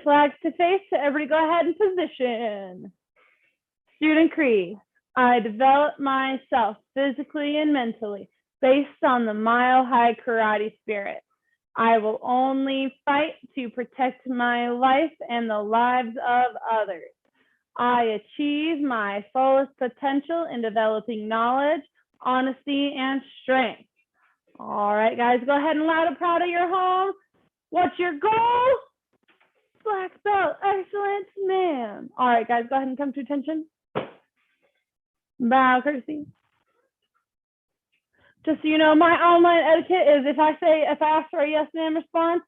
flags to face, so everybody go ahead and position. Student creed. I develop myself physically and mentally based on the mile-high karate spirit. I will only fight to protect my life and the lives of others. I achieve my fullest potential in developing knowledge, honesty, and strength. All right, guys, go ahead and loud and proud of your home. What's your goal? Black belt, excellent, ma'am. All right, guys, go ahead and come to attention. Bow, courtesy. Just so you know, my online etiquette is if I ask for a yes, ma'am response,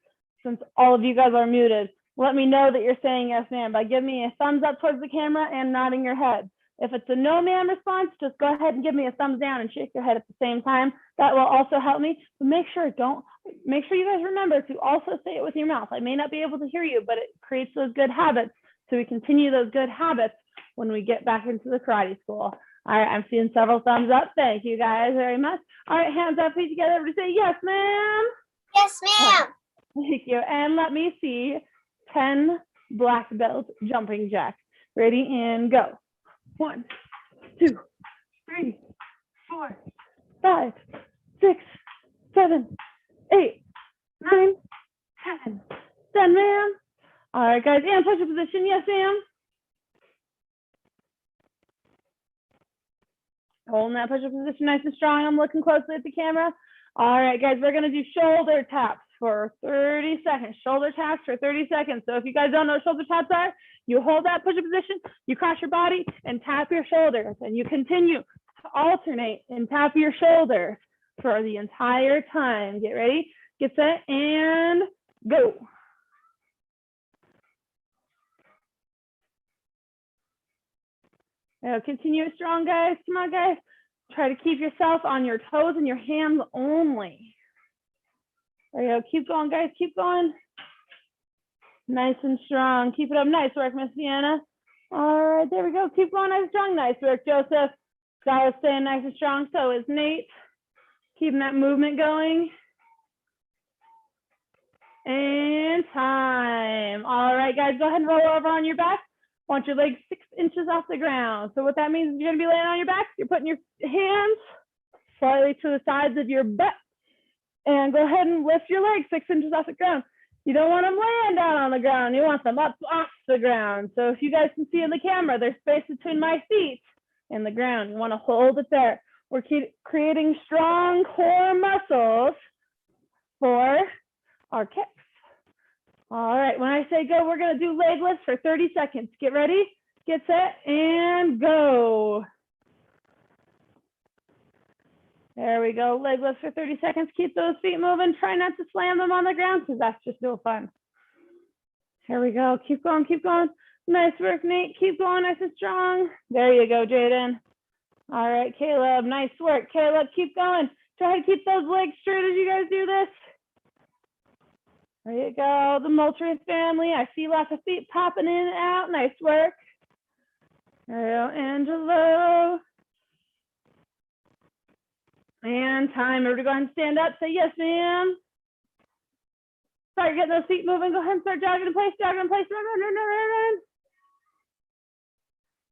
since all of you guys are muted, let me know that you're saying yes, ma'am by giving me a thumbs up towards the camera and nodding your head. If it's a no, ma'am response, just go ahead and give me a thumbs down and shake your head at the same time. That will also help me. But make sure you guys remember to also say it with your mouth. I may not be able to hear you, but it creates those good habits. So we continue those good habits when we get back into the karate school. All right, I'm seeing several thumbs up. Thank you guys very much. All right, hands up, feet together. Everybody say yes, ma'am. Yes, ma'am. Thank you. And let me see 10 black belt jumping jacks. Ready and go. 1, 2, 3, 4, 5, 6, 7, 8, 9, 10. Done, ma'am. All right, guys, and push-up position. Yes, ma'am. Holding that push-up position nice and strong. I'm looking closely at the camera. All right, guys, we're going to do shoulder taps for 30 seconds. Shoulder taps for 30 seconds. So if you guys don't know what shoulder taps are, you hold that push-up position, you cross your body and tap your shoulders, and you continue to alternate and tap your shoulders for the entire time. Get ready, get set, and go. Now continue it strong, guys. Come on, guys. Try to keep yourself on your toes and your hands only. There you go. Keep going, guys. Keep going. Nice and strong. Keep it up. Nice work, Miss Deanna. All right, there we go. Keep going nice and strong. Nice work, Joseph. Guys, staying nice and strong. So is Nate. Keeping that movement going. And time. All right, guys, go ahead and roll over on your back. Want your legs 6 inches off the ground. So what that means is you're gonna be laying on your back. You're putting your hands slightly to the sides of your butt. And go ahead and lift your legs 6 inches off the ground. You don't want them laying down on the ground. You want them up off the ground. So if you guys can see in the camera, there's space between my feet and the ground. You want to hold it there. We're creating strong core muscles for our kicks. All right, when I say go, we're going to do leg lifts for 30 seconds. Get ready, get set, and go. There we go. Leg lifts for 30 seconds. Keep those feet moving. Try not to slam them on the ground because that's just no fun. Here we go. Keep going. Keep going. Nice work, Nate. Keep going nice and strong. There you go, Jaden. All right, Caleb. Nice work. Caleb, keep going. Try to keep those legs straight as you guys do this. There you go. The Moultrie family. I see lots of feet popping in and out. Nice work. There you go, Angelo. And time. Everybody go ahead and stand up. Say yes, ma'am. Start getting those feet moving. Go ahead and start jogging in place. Jogging in place. Run, run, run, run, run, run.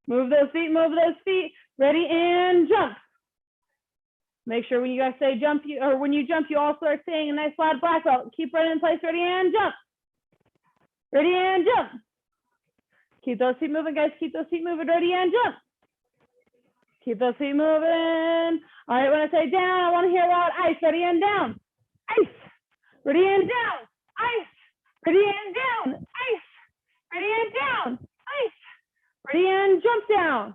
Move those feet. Move those feet. Ready and jump. Make sure when you guys say jump, when you jump, you also are saying a nice loud black belt. Keep running in place. Ready and jump. Ready and jump. Keep those feet moving, guys. Keep those feet moving. Ready and jump. Keep those feet moving. All right, when I say down, I want to hear loud ice. Ready and down. Ice. Ready and down. Ice. Ready and down. Ice. Ready and down. Ice. Ready and jump down.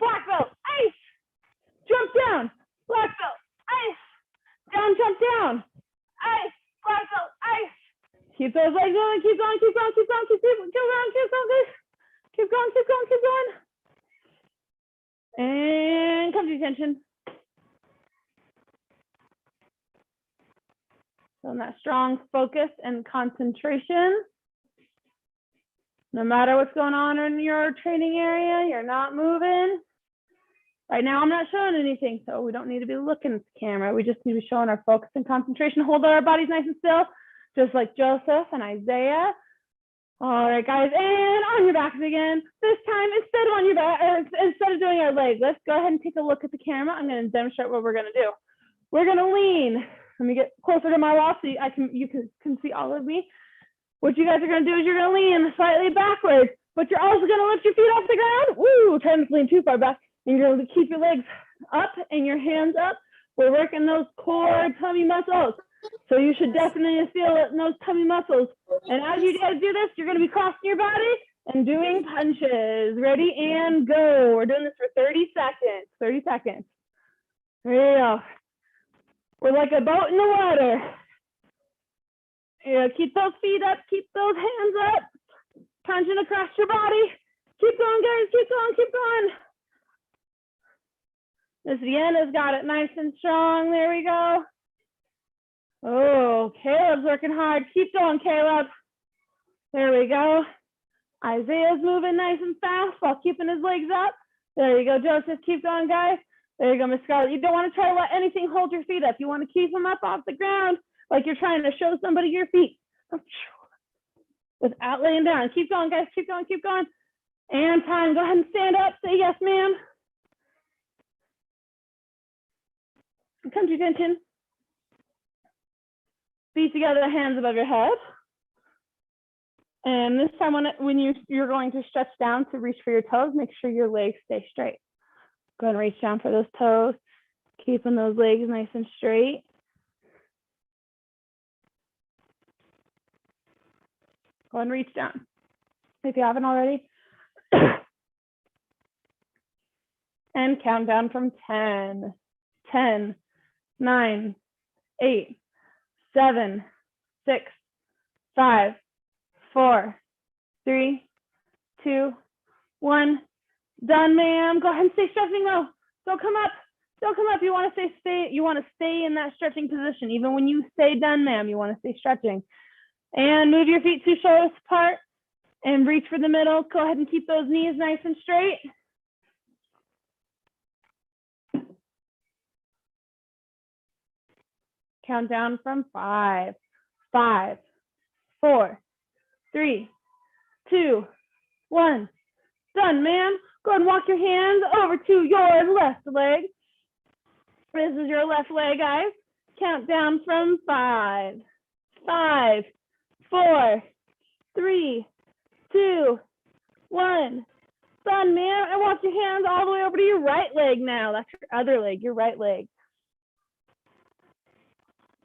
Black belt. Ice. Jump down. Black belt. Ice. Down, jump down. Ice. Black belt. Ice. Keep those legs moving. Keep going. Keep going. Keep going. Keep going. Keep going. Keep going. Keep going. Keep going. Keep going. And come to attention. So in that strong focus and concentration, no matter what's going on in your training area, you're not moving. Right now, I'm not showing anything, so we don't need to be looking at the camera. We just need to be showing our focus and concentration. Hold our bodies nice and still, just like Joseph and Isaiah. All right, guys, and on your backs again. This time, instead of on your back, or instead of doing our legs, let's go ahead and take a look at the camera. I'm going to demonstrate what we're going to do. We're going to lean. Let me get closer to my wall so you can see all of me. What you guys are going to do is you're going to lean slightly backwards, but you're also going to lift your feet off the ground. Woo, trying to lean too far back. And you're going to keep your legs up and your hands up. We're working those core tummy muscles. So you should definitely feel it in those tummy muscles. And as you guys do this, you're going to be crossing your body and doing punches. Ready and go. We're doing this for 30 seconds. 30 seconds. There you go. We're like a boat in the water. Yeah, keep those feet up. Keep those hands up. Punching across your body. Keep going, guys. Keep going. Keep going. Miss Vienna's got it nice and strong. There we go. Oh, Caleb's working hard. Keep going, Caleb. There we go. Isaiah's moving nice and fast while keeping his legs up. There you go, Joseph. Keep going, guys. There you go, Miss Scarlett. You don't want to try to let anything hold your feet up. You want to keep them up off the ground like you're trying to show somebody your feet without laying down. Keep going, guys. Keep going, keep going. And time. Go ahead and stand up. Say yes, ma'am. Come to attention. Feet together, hands above your head. And this time when you're going to stretch down to reach for your toes, make sure your legs stay straight. Go ahead and reach down for those toes, keeping those legs nice and straight. Go ahead and reach down if you haven't already. And count down from 10, 10, 9, 8, 7, 6, 5, 4, 3, 2, 1. Done, ma'am. Go ahead and stay stretching though. Don't come up. Don't come up. You want to stay in that stretching position. Even when you say done, ma'am, you want to stay stretching. And move your feet 2 shoulders apart and reach for the middle. Go ahead and keep those knees nice and straight. Count down from 5, 5, 4, 3, 2, 1. Done, ma'am. Go ahead and walk your hands over to your left leg. This is your left leg, guys. Count down from 5, 5, 4, 3, 2, 1. Done, ma'am. And walk your hands all the way over to your right leg now. That's your other leg, your right leg.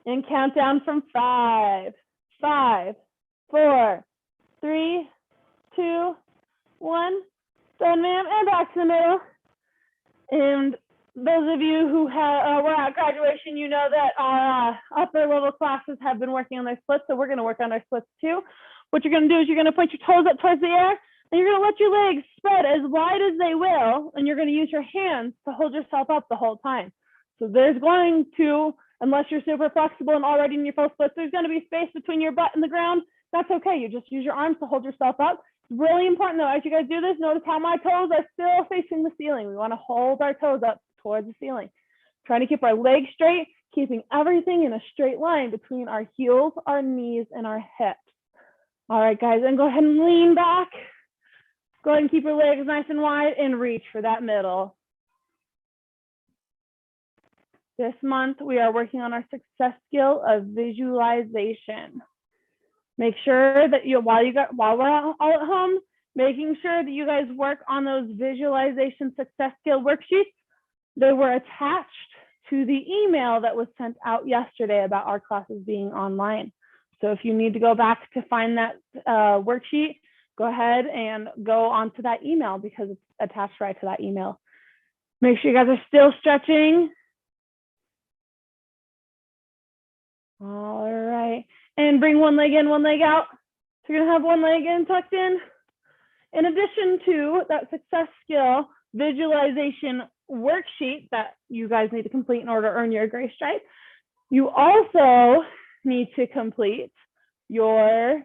And count down from 5, 5, 4, 3, 2, 1. Done, ma'am. And back to the middle. And those of you who were at graduation, you know that our upper level classes have been working on their splits, so we're going to work on our splits too. What you're going to do is you're going to point your toes up towards the air, and you're going to let your legs spread as wide as they will, and you're going to use your hands to hold yourself up the whole time. So there's going to, unless you're super flexible and already in your full splits, there's going to be space between your butt and the ground. That's okay. You just use your arms to hold yourself up. It's really important though, as you guys do this, notice how my toes are still facing the ceiling. We want to hold our toes up towards the ceiling. Trying to keep our legs straight, keeping everything in a straight line between our heels, our knees, and our hips. All right, guys, and go ahead and lean back. Go ahead and keep your legs nice and wide and reach for that middle. This month, we are working on our success skill of visualization. Make sure that while we're all at home, making sure that you guys work on those visualization success skill worksheets. They were attached to the email that was sent out yesterday about our classes being online. So if you need to go back to find that worksheet, go ahead and go onto that email because it's attached right to that email. Make sure you guys are still stretching. All right, and bring one leg in, one leg out. So you're gonna have one leg in, tucked in. In addition to that success skill visualization worksheet that you guys need to complete in order to earn your gray stripe, you also need to complete your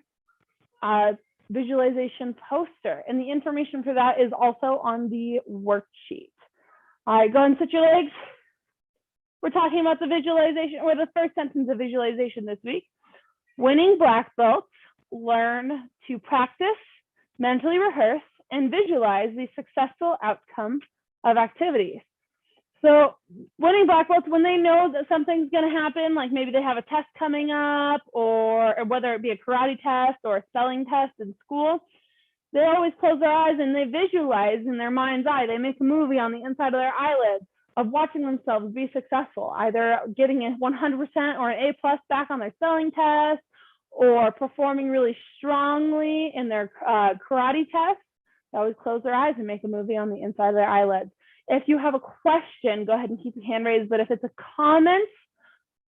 visualization poster. And the information for that is also on the worksheet. All right, go ahead and sit your legs. We're talking about the visualization, or the first sentence of visualization this week. Winning black belts learn to practice, mentally rehearse, and visualize the successful outcome of activities. So winning black belts, when they know that something's going to happen, like maybe they have a test coming up, or whether it be a karate test or a spelling test in school, they always close their eyes and they visualize in their mind's eye. They make a movie on the inside of their eyelids of watching themselves be successful, either getting a 100% or an A+ back on their spelling test, or performing really strongly in their karate test. They always close their eyes and make a movie on the inside of their eyelids. If you have a question, go ahead and keep your hand raised. But if it's a comment,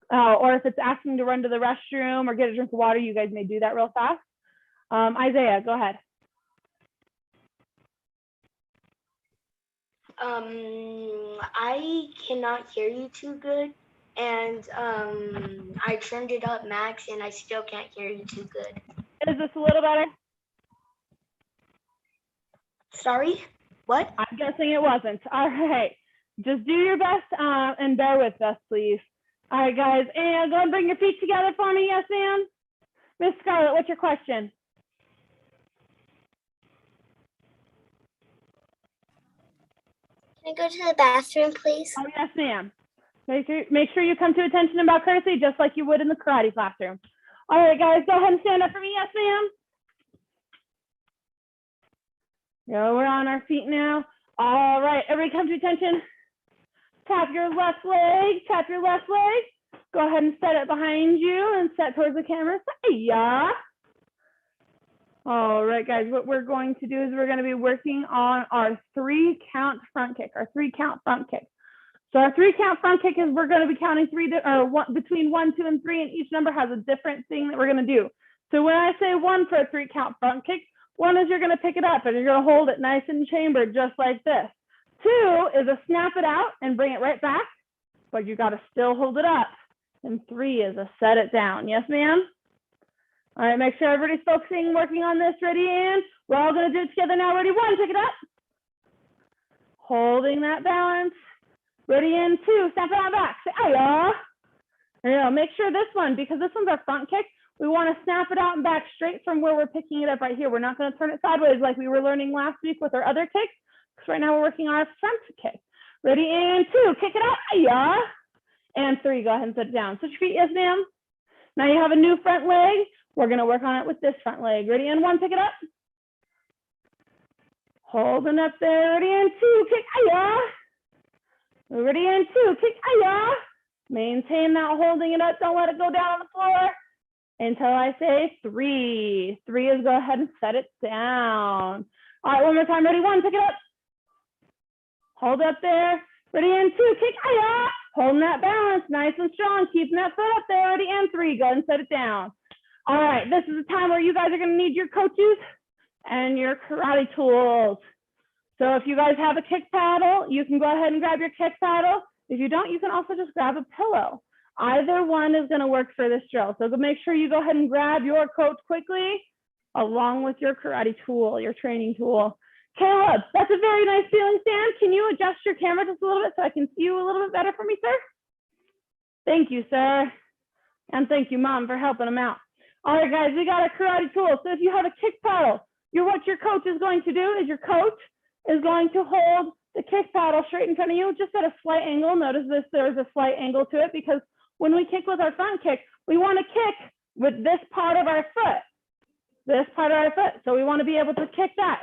or if it's asking to run to the restroom or get a drink of water, you guys may do that real fast. Isaiah, go ahead. I cannot hear you too good, and I turned it up max, and I still can't hear you too good. Is this a little better? Sorry? What? I'm guessing it wasn't. All right. Just do your best and bear with us, please. All right, guys. And go and bring your feet together for me. Yes, ma'am? Miss Scarlett, what's your question? Can I go to the bathroom, please? Oh, yes, ma'am. Make sure you come to attention about courtesy, just like you would in the karate classroom. All right, guys, go ahead and stand up for me. Yes, ma'am. Yeah, we're on our feet now. All right, everybody come to attention. Tap your left leg, tap your left leg. Go ahead and set it behind you and set towards the camera. Yeah. All right, guys, what we're going to do is we're going to be working on our 3-count front kick, our 3-count front kick. So our 3-count front kick is we're going to be counting between 1, 2, and 3, and each number has a different thing that we're going to do. So when I say 1 for a 3-count front kick, 1 is you're going to pick it up and you're going to hold it nice and chambered just like this. 2 is a snap it out and bring it right back, but you got to still hold it up. And 3 is a set it down. Yes, ma'am? All right, make sure everybody's focusing, working on this. Ready, and we're all going to do it together now. Ready, 1, pick it up. Holding that balance. Ready, in 2, snap it out back. Say, "Hiya." There you go. Make sure this one, because this one's our front kick, we want to snap it out and back straight from where we're picking it up right here. We're not going to turn it sideways like we were learning last week with our other kicks, because right now we're working on our front kick. Ready, and 2, kick it out. Hiya. And 3, go ahead and set it down. Switch your feet, yes, ma'am. Now you have a new front leg. We're going to work on it with this front leg. Ready, and 1, pick it up. Holding up there. Ready, and 2, kick. Hiya. Ready, and 2, kick. Hiya. Maintain that holding it up. Don't let it go down on the floor until I say 3. 3 is go ahead and set it down. All right, one more time. Ready, 1, pick it up. Hold up there. Ready, and 2, kick. Hiya. Holding that balance, nice and strong. Keeping that foot up there. Ready, and 3, go ahead and set it down. All right, this is a time where you guys are going to need your coaches and your karate tools. So if you guys have a kick paddle, you can go ahead and grab your kick paddle. If you don't, you can also just grab a pillow. Either one is going to work for this drill. So make sure you go ahead and grab your coach quickly, along with your karate tool, your training tool. Caleb, that's a very nice feeling stand. Can you adjust your camera just a little bit so I can see you a little bit better for me, sir? Thank you, sir. And thank you, Mom, for helping him out. All right, guys, we got a karate tool. So if you have a kick paddle, what your coach is going to do is your coach is going to hold the kick paddle straight in front of you, just at a slight angle. Notice there's a slight angle to it, because when we kick with our front kick, we want to kick with this part of our foot. This part of our foot. So we want to be able to kick that.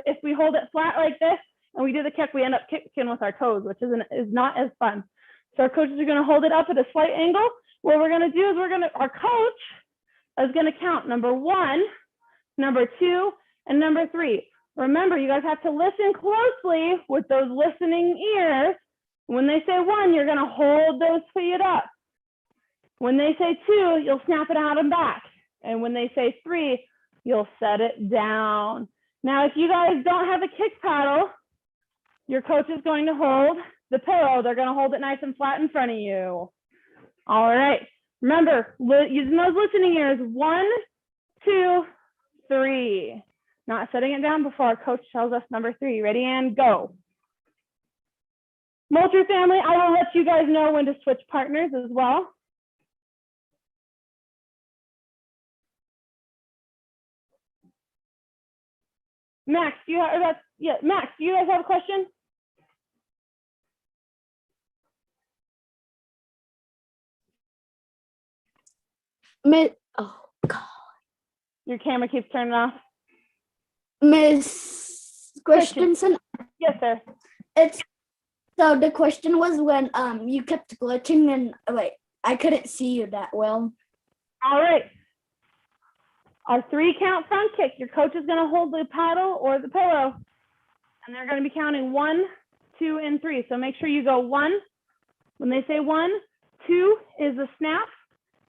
If we hold it flat like this and we do the kick, we end up kicking with our toes, which is not as fun. So our coaches are going to hold it up at a slight angle. What we're going to do is our coach is going to count number 1, number 2, and number 3. Remember, you guys have to listen closely with those listening ears. When they say 1, you're going to hold those feet up. When they say 2, you'll snap it out and back. And when they say 3, you'll set it down. Now, if you guys don't have a kick paddle, your coach is going to hold the pillow. They're going to hold it nice and flat in front of you. All right. Remember, using those listening ears, 1, 2, 3. Not setting it down before our coach tells us number 3. Ready, and go. Moultrie family, I will let you guys know when to switch partners as well. Max, do you have, Max, do you guys have a question? Oh God. Your camera keeps turning off. Miss Christensen, Yes, sir. So the question was when you kept glitching and wait, I couldn't see you that well. All right. Our 3-count front kick. Your coach is going to hold the paddle or the pillow, and they're going to be counting 1, 2, and 3. So make sure you go 1. When they say 1, 2 is a snap,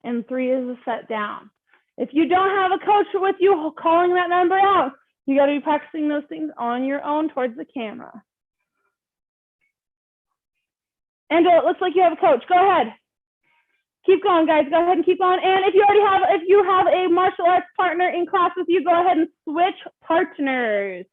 and 3 is a set down. If you don't have a coach with you calling that number out, you got to be practicing those things on your own towards the camera. Angela, it looks like you have a coach. Go ahead. Keep going, guys. Go ahead and keep going. And if you have a martial arts partner in class with you, go ahead and switch partners.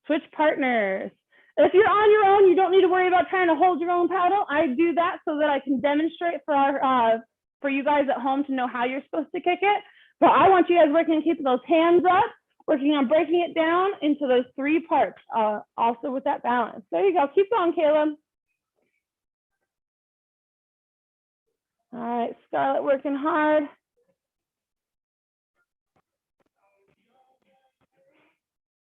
Switch partners. If you're on your own, you don't need to worry about trying to hold your own paddle. I do that so that I can demonstrate for you guys at home to know how you're supposed to kick it. But I want you guys working on keeping those hands up, working on breaking it down into those 3 parts, also with that balance. There you go. Keep going, Caleb. All right, Scarlett working hard.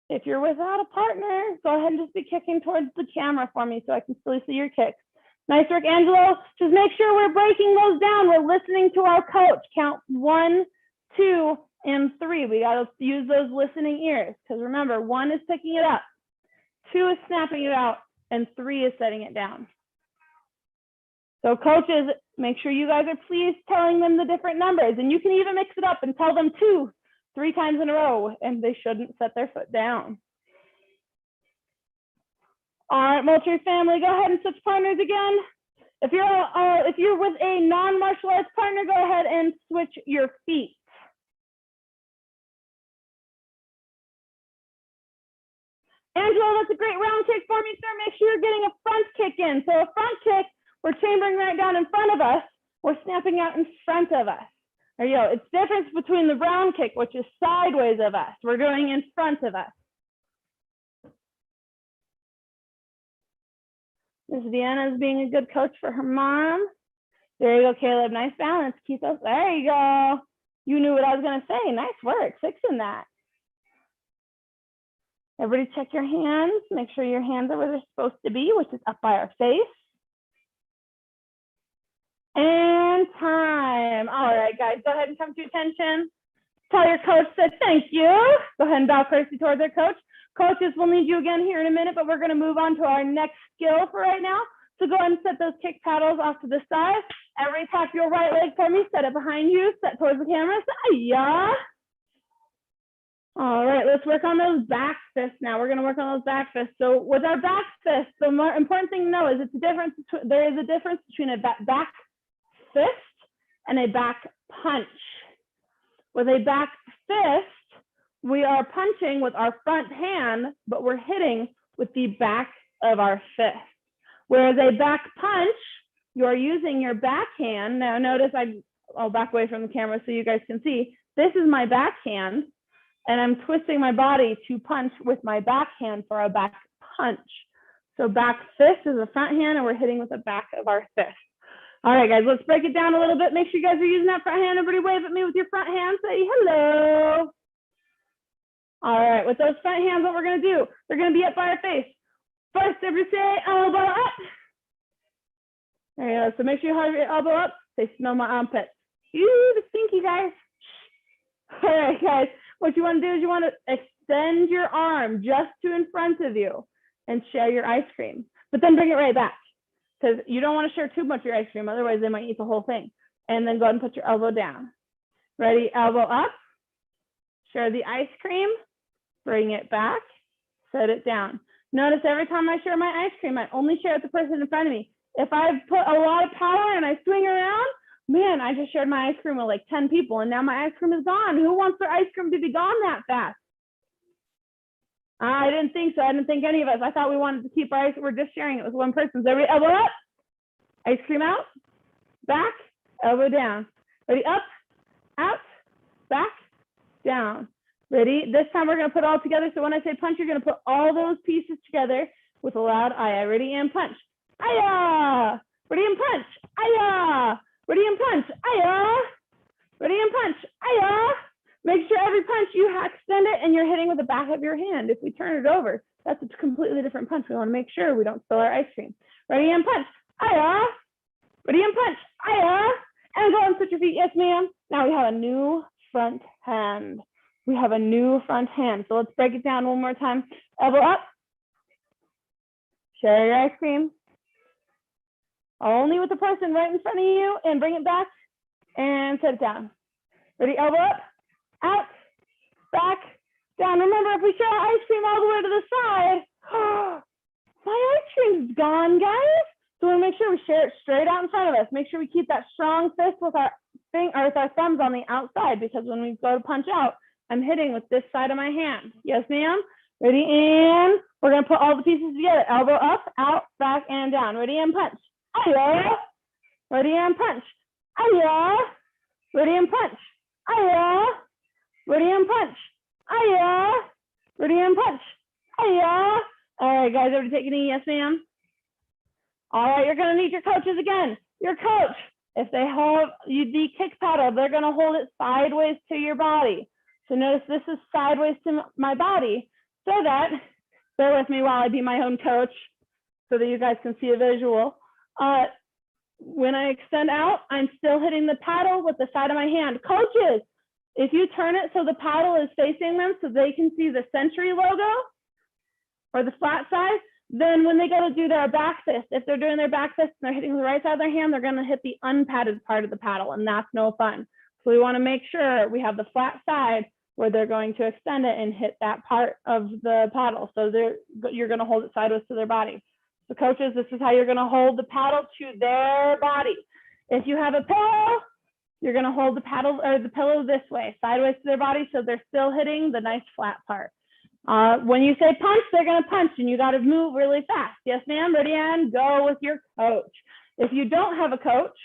If you're without a partner, go ahead and just be kicking towards the camera for me so I can still see your kicks. Nice work, Angelo. Just make sure we're breaking those down. We're listening to our coach. Count 1, 2, and 3. We got to use those listening ears because remember, 1 is picking it up, 2 is snapping it out, and 3 is setting it down. So coaches, make sure you guys are please telling them the different numbers, and you can even mix it up and tell them 2, 3 times in a row, and they shouldn't set their foot down. All right, Moultrie family, go ahead and switch partners again. If you're with a non-martial arts partner, go ahead and switch your feet. Angela, that's a great round kick for me, sir. Make sure you're getting a front kick in. So a front kick, we're chambering right down in front of us. We're snapping out in front of us. There you go. It's the difference between the round kick, which is sideways of us. We're doing in front of us. Miss Vienna's being a good coach for her mom. There you go, Caleb. Nice balance. Keep those. There you go. You knew what I was going to say. Nice work fixing that. Everybody check your hands. Make sure your hands are where they're supposed to be, which is up by our face. And time. All right, guys, go ahead and come to attention. Tell your coach that thank you. Go ahead and bow closely towards their coach. Coaches, we'll need you again here in a minute, but we're going to move on to our next skill for right now. So go ahead and set those kick paddles off to the side. Everybody tap your right leg for me. Set it behind you. Set towards the camera. Yeah. All right, let's work on those back fists now. We're going to work on those back fists. So with our back fists, the more important thing to know is there is a difference between a back fist and a back punch. With a back fist, we are punching with our front hand, but we're hitting with the back of our fist. Whereas a back punch, you're using your backhand. Now notice I'll back away from the camera so you guys can see. This is my backhand, and I'm twisting my body to punch with my backhand for a back punch. So back fist is the front hand, and we're hitting with the back of our fist. All right, guys, let's break it down a little bit. Make sure you guys are using that front hand. Everybody wave at me with your front hand. Say hello. All right, with those front hands, what we're going to do, they're going to be up by our face. First, everybody say elbow up. There you go. So make sure you have your elbow up. They smell my armpits. Ooh, the stinky, guys. All right, guys, what you want to do is you want to extend your arm just to in front of you and share your ice cream, but then bring it right back because you don't want to share too much of your ice cream. Otherwise, they might eat the whole thing. And then go ahead and put your elbow down. Ready? Elbow up. Share the ice cream. Bring it back. Set it down. Notice every time I share my ice cream, I only share it with the person in front of me. If I put a lot of power and I swing around, man, I just shared my ice cream with like 10 people and now my ice cream is gone. Who wants their ice cream to be gone that fast? I didn't think so. I didn't think any of us. I thought we wanted to keep our ice. We're just sharing it with one person. So everybody elbow up, ice cream out, back, elbow down. Ready? Up, out, back, down. Ready? This time we're going to put it all together. So when I say punch, you're going to put all those pieces together with a loud aya. Ready and punch. Aya! Ready and punch. Aya! Ready and punch. Aya! Ready and punch. Aya! Make sure every punch you extend it and you're hitting with the back of your hand. If we turn it over, that's a completely different punch. We want to make sure we don't spill our ice cream. Ready and punch. Aya! Ready and punch. Aya! And go and switch your feet. Yes, ma'am. Now we have a new front hand. We have a new front hand. So let's break it down one more time. Elbow up. Share your ice cream. Only with the person right in front of you, and bring it back and set it down. Ready? Elbow up, out, back, down. Remember, if we share our ice cream all the way to the side, my ice cream's gone, guys. So we want to make sure we share it straight out in front of us. Make sure we keep that strong fist with our thumbs on the outside, because when we go to punch out, I'm hitting with this side of my hand. Yes, ma'am. Ready? And we're going to put all the pieces together. Elbow up, out, back, and down. Ready? And punch. Aya. Ready? And punch. Aya. Ready? And punch. Aya. Ready? And punch. Aya. Ready? And punch. Aya. All right, guys, everybody take it easy. Yes, ma'am. All right, you're going to need your coaches again. Your coach, if they hold the kick paddle, they're going to hold it sideways to your body. So notice this is sideways to my body, so that, bear with me while I be my own coach so that you guys can see a visual. When I extend out, I'm still hitting the paddle with the side of my hand. Coaches, if you turn it so the paddle is facing them so they can see the Century logo or the flat side, then when they go to do their back fist, if they're doing their back fist and they're hitting the right side of their hand, they're going to hit the unpadded part of the paddle, and that's no fun. So we want to make sure we have the flat side where they're going to extend it and hit that part of the paddle. So you're going to hold it sideways to their body. So coaches, this is how you're going to hold the paddle to their body. If you have a pillow, you're going to hold the paddle or the pillow this way, sideways to their body, so they're still hitting the nice flat part. When you say punch, they're going to punch, and you got to move really fast. Yes, ma'am. Ready, and go with your coach. If you don't have a coach,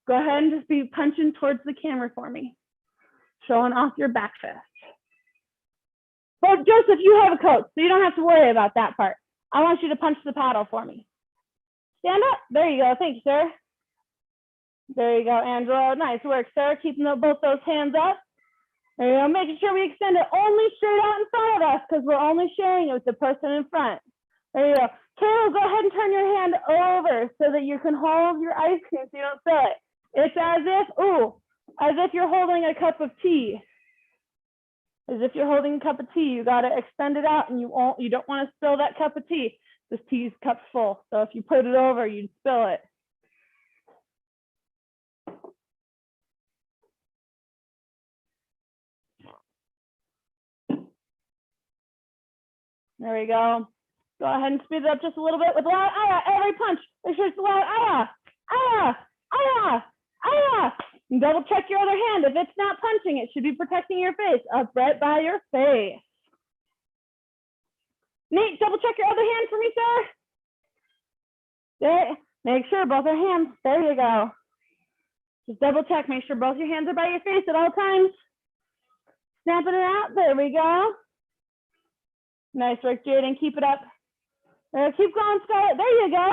go ahead and just be punching towards the camera for me, showing off your back fist. But Joseph, you have a coach, so you don't have to worry about that part. I want you to punch the paddle for me. Stand up. There you go. Thank you, sir. There you go, Angela. Nice work, sir. Keeping both those hands up. There you go. Making sure we extend it only straight out in front of us, because we're only sharing it with the person in front. There you go. Kayla, go ahead and turn your hand over so that you can hold your ice cream so you don't spill it. It's as if you're holding a cup of tea. As if you're holding a cup of tea. You got to extend it out, and you don't want to spill that cup of tea. This tea's cup's full, so if you put it over, you'd spill it. There we go. Go ahead and speed it up just a little bit with loud aya. Every punch, make sure it's loud aya, aya, aya, aya. And double check your other hand. If it's not punching, it should be protecting your face, up right by your face. Nate, double check your other hand for me, sir. There, make sure both are hands. There you go. Just double check, make sure both your hands are by your face at all times. Snapping it out, there we go. Nice work, Jaden, keep it up. Keep going, Scarlett, there you go.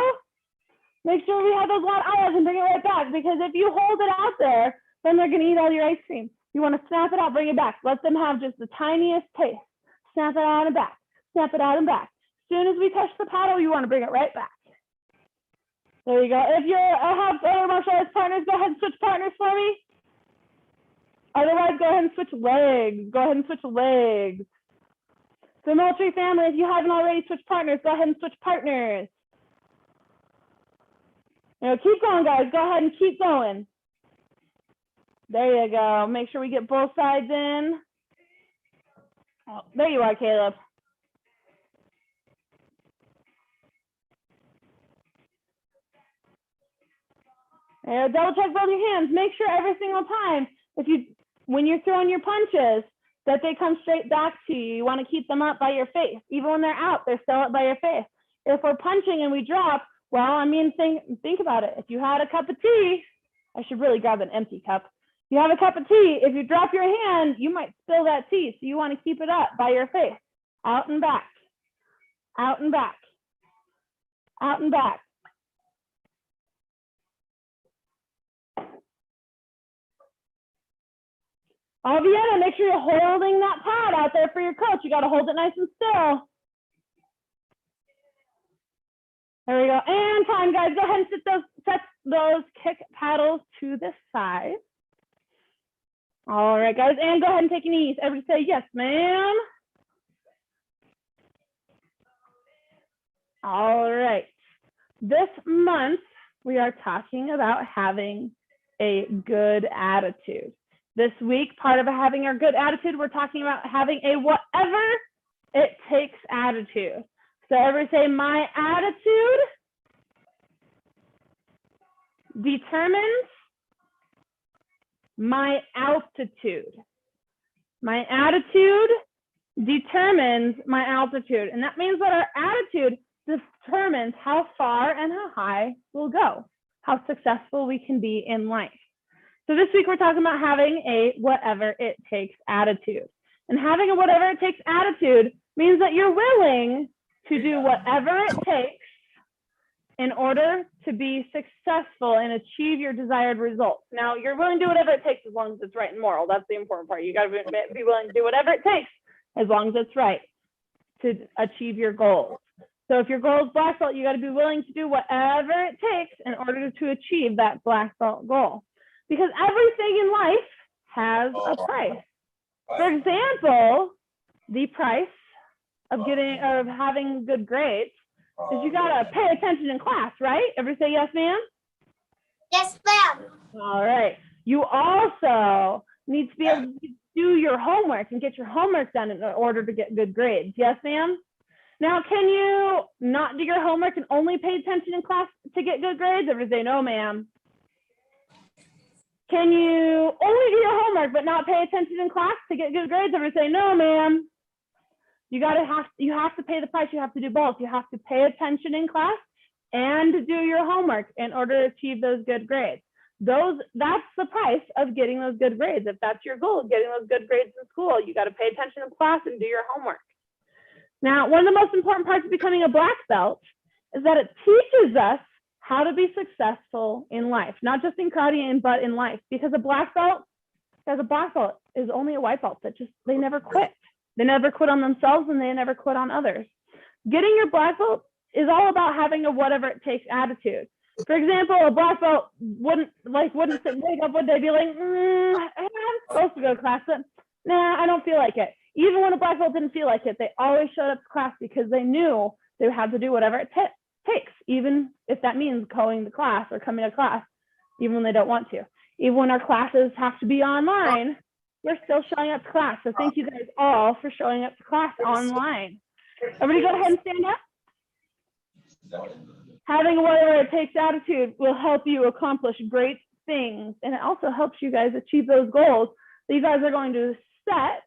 Make sure we have those loud ayahs and bring it right back, because if you hold it out there, then they're gonna eat all your ice cream. You wanna snap it out, bring it back. Let them have just the tiniest taste. Snap it out and back, snap it out and back. As soon as we touch the paddle, you wanna bring it right back. There you go. If you have other martial arts partners, go ahead and switch partners for me. Otherwise, go ahead and switch legs. Go ahead and switch legs. So military family, if you haven't already switched partners, go ahead and switch partners. Keep going, guys. Go ahead and keep going. There you go. Make sure we get both sides in. Oh, there you are, Caleb. Double check both your hands. Make sure every single time, when you're throwing your punches, that they come straight back to you. You want to keep them up by your face. Even when they're out, they're still up by your face. If we're punching and we drop, well, I mean, think about it. If you had a cup of tea, I should really grab an empty cup. You have a cup of tea. If you drop your hand, you might spill that tea. So you want to keep it up by your face. Out and back. Out and back. Out and back. Oh, Vienna, make sure you're holding that pad out there for your coach. You got to hold it nice and still. There we go. And time, guys. Go ahead and set those kick paddles to the side. All right, guys. And go ahead and take your knees. Everybody say, yes, ma'am. All right. This month, we are talking about having a good attitude. This week, part of having a good attitude, we're talking about having a whatever it takes attitude. So everybody say, my attitude determines my altitude. My attitude determines my altitude. And that means that our attitude determines how far and how high we'll go, how successful we can be in life. So this week we're talking about having a whatever it takes attitude. And having a whatever it takes attitude means that you're willing to do whatever it takes in order to be successful and achieve your desired results. Now, you're willing to do whatever it takes as long as it's right and moral. That's the important part. You got to be willing to do whatever it takes as long as it's right to achieve your goals. So if your goal is black belt, you got to be willing to do whatever it takes in order to achieve that black belt goal. Because everything in life has a price. For example, the price of having good grades is you gotta pay attention in class, right? Everybody say yes, ma'am? Yes, ma'am. All right. You also need to be able to do your homework and get your homework done in order to get good grades. Yes, ma'am? Now, can you not do your homework and only pay attention in class to get good grades? Everybody say no, ma'am. Can you only do your homework but not pay attention in class to get good grades? Everybody say no, ma'am. You have to pay the price. You have to do both. You have to pay attention in class and do your homework in order to achieve those good grades. That's the price of getting those good grades. If that's your goal, getting those good grades in school, you got to pay attention in class and do your homework. Now, one of the most important parts of becoming a black belt is that it teaches us how to be successful in life, not just in karate, but in life. Because a black belt is only a white belt that they never quit. They never quit on themselves and they never quit on others. Getting your black belt is all about having a whatever it takes attitude. For example, a black belt wouldn't wake up one day be like, I'm supposed to go to class, but nah, I don't feel like it. Even when a black belt didn't feel like it, they always showed up to class because they knew they had to do whatever it takes, even if that means going to class or coming to class, even when they don't want to. Even when our classes have to be online, we're still showing up to class. So thank you guys all for showing up to class online. Everybody go ahead and stand up. Having a whatever it takes attitude will help you accomplish great things. And it also helps you guys achieve those goals that you guys are going to set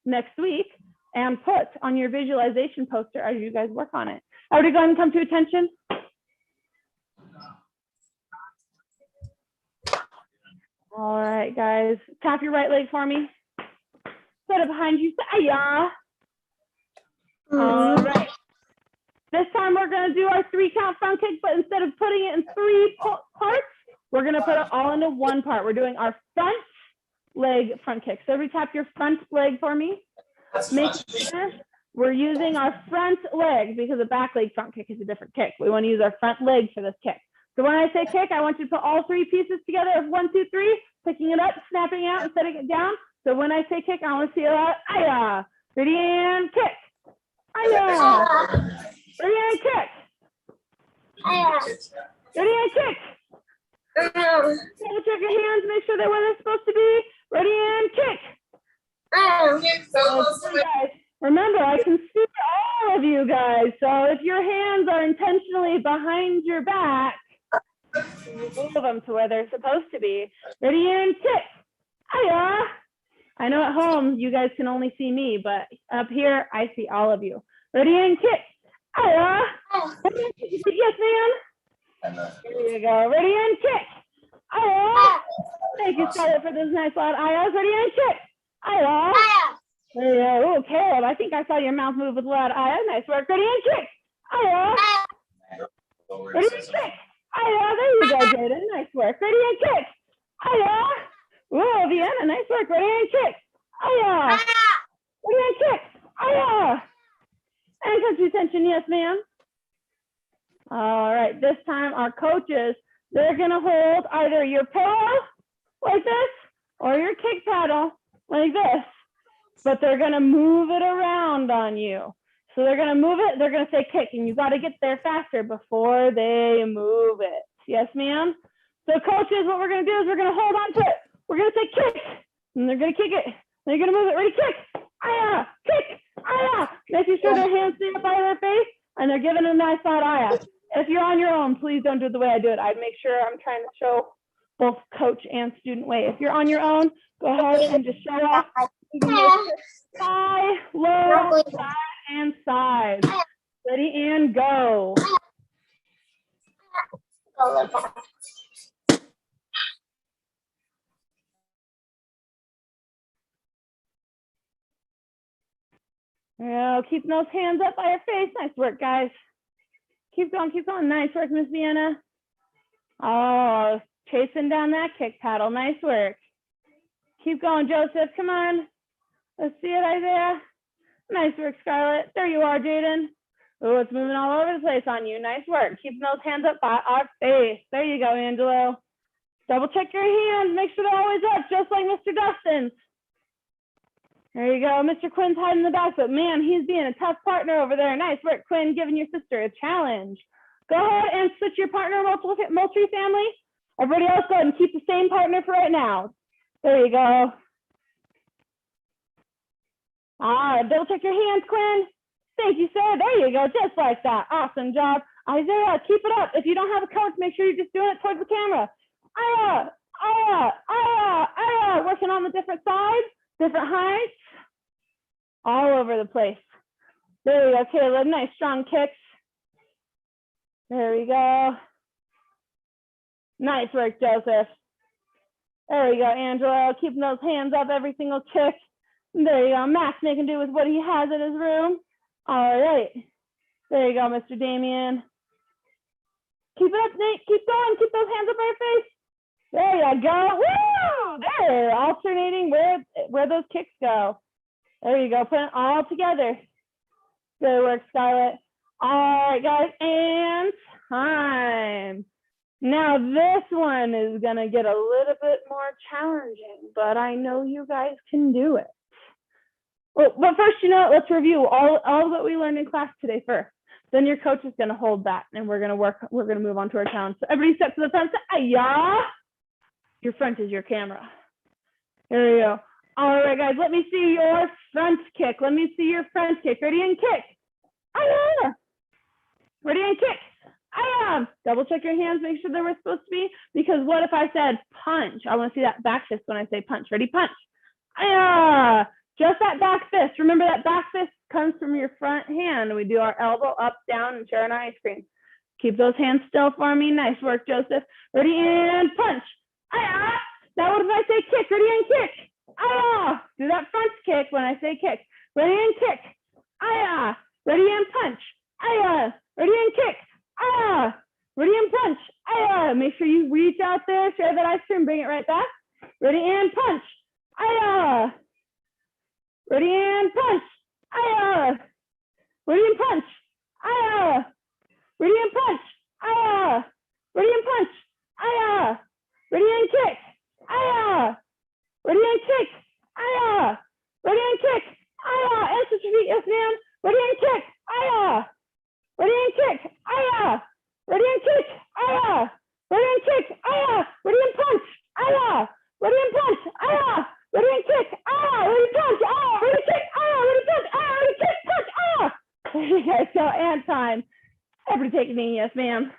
next week and put on your visualization poster as you guys work on it. Everybody go ahead and come to attention. All right, guys. Tap your right leg for me. Set it behind you. Say-ya. All right. This time we're going to do our 3-count front kick, but instead of putting it in 3 parts, we're going to put it all into 1 part. We're doing our front leg front kick. So everybody tap your front leg for me. Make sure we're using our front leg because a back leg front kick is a different kick. We want to use our front leg for this kick. So when I say kick, I want you to put all 3 pieces together of 1, 2, 3, picking it up, snapping out, and setting it down. So when I say kick, I want to see it out. Aya. Ready and kick. Aya. Ready and kick. Aya. Ready and kick. Double check your hands, make sure they're where they're supposed to be. Ready and kick. Guys, remember, I can see all of you guys. So if your hands are intentionally behind your back, move them to where they're supposed to be. Ready and kick. Hiya. I know at home you guys can only see me, but up here I see all of you. Ready and kick. Hiya. Yes, ma'am. There you go. Ready and kick. Ayah. Thank you, Scarlett, for those nice loud ayahs. Ready and kick. Ayah. There you go. Oh, Caleb, I think I saw your mouth move with loud ayah. Nice work. Ready and kick. Ayah. Ready and kick. Ayah. There you go, Jaden. Nice work. Ready and kick. Ayah. Whoa, Vienna. Nice work. Ready and kick. Ayah. Ready and kick. Ayah. And country tension. Yes, ma'am. All right. This time, our coaches, they're going to hold either your pillow like this or your kick paddle like this, but they're going to move it around on you. So they're going to move it, they're going to say kick, and you got to get there faster before they move it. Yes, ma'am? So coaches, what we're going to do is we're going to hold on to it. We're going to say kick, and they're going to kick it. They're going to move it. Ready, kick. Ayah, kick. Ayah. Making sure their hands stay up by their face, and they're giving a nice loud ayah. If you're on your own, please don't do it the way I do it. I'd make sure I'm trying to show both coach and student way. If you're on your own, go ahead and just show off. High, low, side, and side. Ready and go. Yeah, keep those hands up by your face. Nice work, guys. Keep going, keep going. Nice work, Miss Vienna. Oh, chasing down that kick paddle. Nice work. Keep going, Joseph. Come on. Let's see it, Isaiah. Nice work, Scarlett. There you are, Jaden. Oh, it's moving all over the place on you. Nice work. Keeping those hands up by our face. There you go, Angelo. Double check your hands. Make sure they're always up, just like Mr. Dustin's. There you go. Mr. Quinn's hiding in the back, but man, he's being a tough partner over there. Nice work, Quinn, giving your sister a challenge. Go ahead and switch your partner multi-family. Everybody else, go ahead and keep the same partner for right now. There you go. Double check your hands, Quinn. Thank you, sir. There you go, just like that. Awesome job. Isaiah, keep it up. If you don't have a coach, make sure you're just doing it towards the camera. Working on the different sides, different heights, all over the place. There you go, Caleb. Nice strong kicks. There we go. Nice work, Joseph. There we go, Angelo. Keeping those hands up every single kick. There you go. Max making do with what he has in his room. All right. There you go, Mr. Damien. Keep it up, Nate. Keep going. Keep those hands up by your face. There you go. Woo! There. Alternating where those kicks go. There you go. Put it all together. Good work, Scarlett. All right, guys. And time. Now, this one is going to get a little bit more challenging, but I know you guys can do it. Well, but first, let's review all that we learned in class today first. Then your coach is going to hold that, and we're going to move on to our challenge. So everybody step to the front. Ayah. Your front is your camera. There you go. All right, guys, let me see your front kick. Let me see your front kick. Ready and kick. Ayah. Ready and kick. Ayah. Double check your hands. Make sure they were supposed to be. Because what if I said punch? I want to see that back fist when I say punch. Ready, punch. Ayah. Just that back fist. Remember that back fist comes from your front hand. We do our elbow up, down, and sharing our ice cream. Keep those hands still for me. Nice work, Joseph. Ready and punch. Ayah. Now what if I say kick? Ready and kick. Ayah. Do that front kick when I say kick. Ready and kick. Ayah. Ready and punch. Ayah. Ready and kick. Ayah. Ready and punch. Ayah. Make sure you reach out there, share that ice cream, bring it right back. Ready and punch. Ayah. Ready and punch. Ayah. Ready and punch. Ayah. Ready and punch. Ayah. Ready and punch. Ayah. Ready and kick. Ayah. Ready and kick. Ayah. Ready and kick. Ayah. And switch your feet. Yes, ma'am. Ready and kick. Ayah. Ready and kick. Ayah. Ready and kick. Ayah. Ready and kick. Ayah. Ready and punch. Ayah. Ready and punch. Ayah. Ready and kick. Ah, ready punch. Ah, ready kick. Ah, ready punch. Ah, ready kick. Punch. Ah. There you guys go. And time. Everybody take a knee. Yes, ma'am.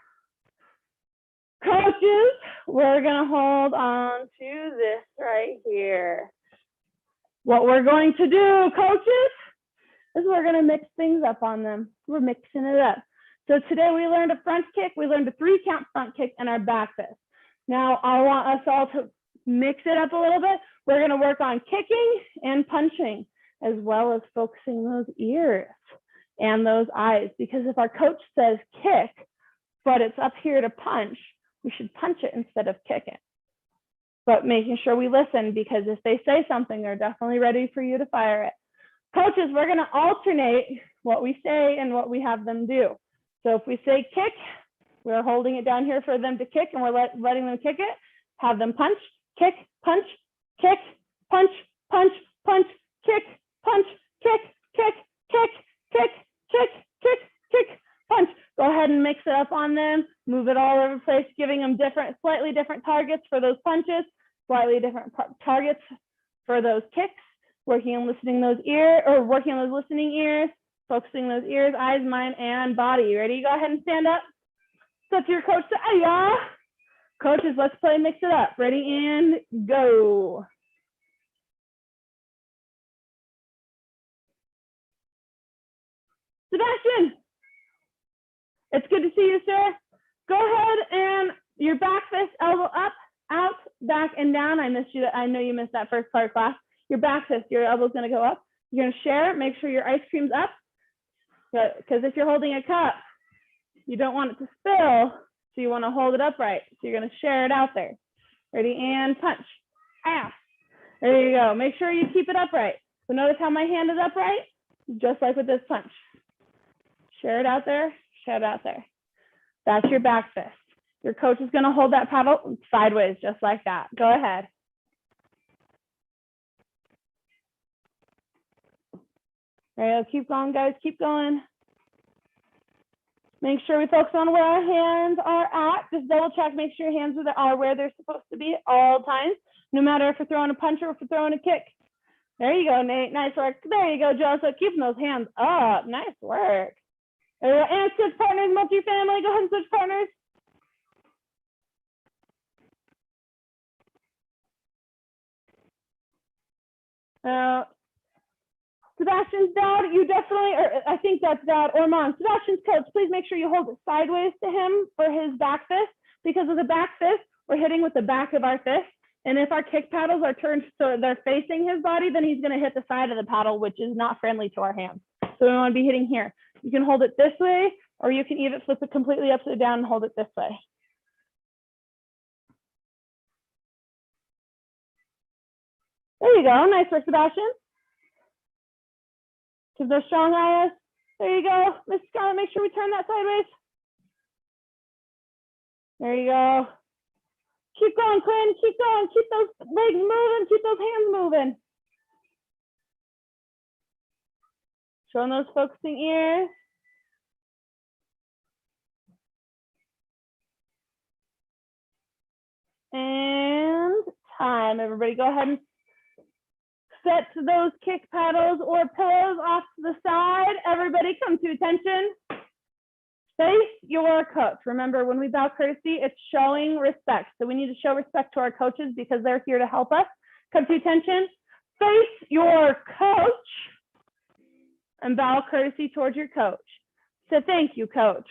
Coaches, we're going to hold on to this right here. What we're going to do, coaches, is we're going to mix things up on them. We're mixing it up. So today we learned a front kick. We learned a 3-count front kick and our back fist. Now I want us all to mix it up a little bit. We're going to work on kicking and punching, as well as focusing those ears and those eyes. Because if our coach says kick, but it's up here to punch, we should punch it instead of kick it. But making sure we listen, because if they say something, they're definitely ready for you to fire it. Coaches, we're going to alternate what we say and what we have them do. So if we say kick, we're holding it down here for them to kick, and we're letting them kick it. Have them punch, kick, punch, kick, punch, punch, punch, kick, punch, kick, kick, kick, kick, kick, kick, kick, punch. Go ahead and mix it up on them. Move it all over the place, giving them slightly different targets for those punches, slightly different targets for those kicks. Working on listening those working on those listening ears, focusing those ears, eyes, mind, and body. Ready? Go ahead and stand up. So to your coach, say, "Aya." Coaches, let's play mix it up. Ready and go. Sebastian, it's good to see you, sir. Go ahead and your back fist, elbow up, out, back, and down. I missed you. I know you missed that first part of class. Your back fist, your elbow's gonna go up. You're gonna share it. Make sure your ice cream's up. Because if you're holding a cup, you don't want it to spill. So you want to hold it upright. So you're going to share it out there. Ready and punch. Ah. There you go. Make sure you keep it upright. So notice how my hand is upright, just like with this punch. Share it out there. Share it out there. That's your back fist. Your coach is going to hold that paddle sideways, just like that. Go ahead. All right, keep going, guys. Keep going. Make sure we focus on where our hands are at. Just double check, make sure your hands are where they're supposed to be at all times, no matter if we're throwing a punch or if we're throwing a kick. There you go, Nate. Nice work. There you go, Joseph. Keeping those hands up. Nice work. There you go. And switch partners, multifamily. Go ahead and switch partners. Sebastian's dad, you definitely, or I think that's dad or mom. Sebastian's coach, please make sure you hold it sideways to him for his back fist, because with the back fist, we're hitting with the back of our fist. And if our kick paddles are turned so they're facing his body, then he's going to hit the side of the paddle, which is not friendly to our hands. So we want to be hitting here. You can hold it this way, or you can even flip it completely upside down and hold it this way. There you go. Nice work, Sebastian. Keep those strong eyes. There you go. Miss Scarlett, make sure we turn that sideways. There you go. Keep going, Quinn. Keep going. Keep those legs moving. Keep those hands moving. Showing those focusing ears. And time. Everybody go ahead and set those kick paddles or pillows off to the side. Everybody come to attention. Face your coach. Remember, when we bow courtesy, it's showing respect. So we need to show respect to our coaches because they're here to help us. Come to attention. Face your coach and bow courtesy towards your coach. So thank you, coach.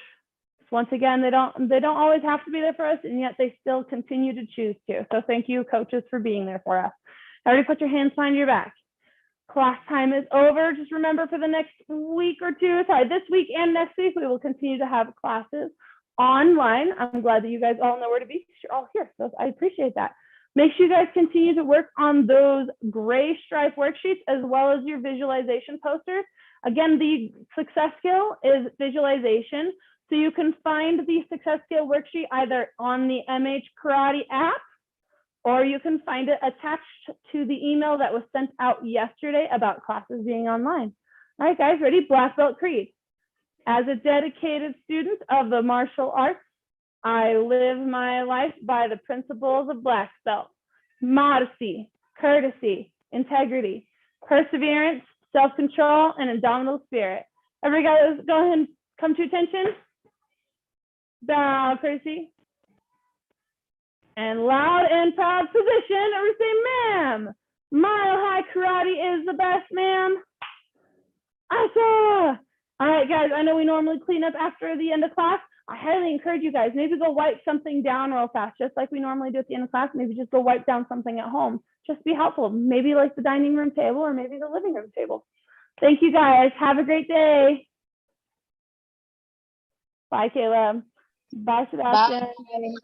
Once again, they don't always have to be there for us, and yet they still continue to choose to. So thank you, coaches, for being there for us. Everybody put your hands behind your back. Class time is over. Just remember, for the next week or two, this week and next week, we will continue to have classes online. I'm glad that you guys all know where to be. You're all here, so I appreciate that. Make sure you guys continue to work on those gray stripe worksheets as well as your visualization posters. Again, the success skill is visualization. So you can find the success skill worksheet either on the MH Karate app, or you can find it attached to the email that was sent out yesterday about classes being online. All right, guys, ready? Black Belt Creed. As a dedicated student of the martial arts, I live my life by the principles of Black Belt: modesty, courtesy, integrity, perseverance, self-control, and indomitable spirit. Everybody go ahead and come to attention. Bow, courtesy. And loud and proud position, or say, ma'am, Mile High Karate is the best, ma'am. Asa. All right, guys, I know we normally clean up after the end of class, I highly encourage you guys, maybe go wipe something down real fast, just like we normally do at the end of class. Maybe just go wipe down something at home. Just be helpful. Maybe like the dining room table or maybe the living room table. Thank you guys. Have a great day. Bye, Caleb. Bye, Sebastian. Bye.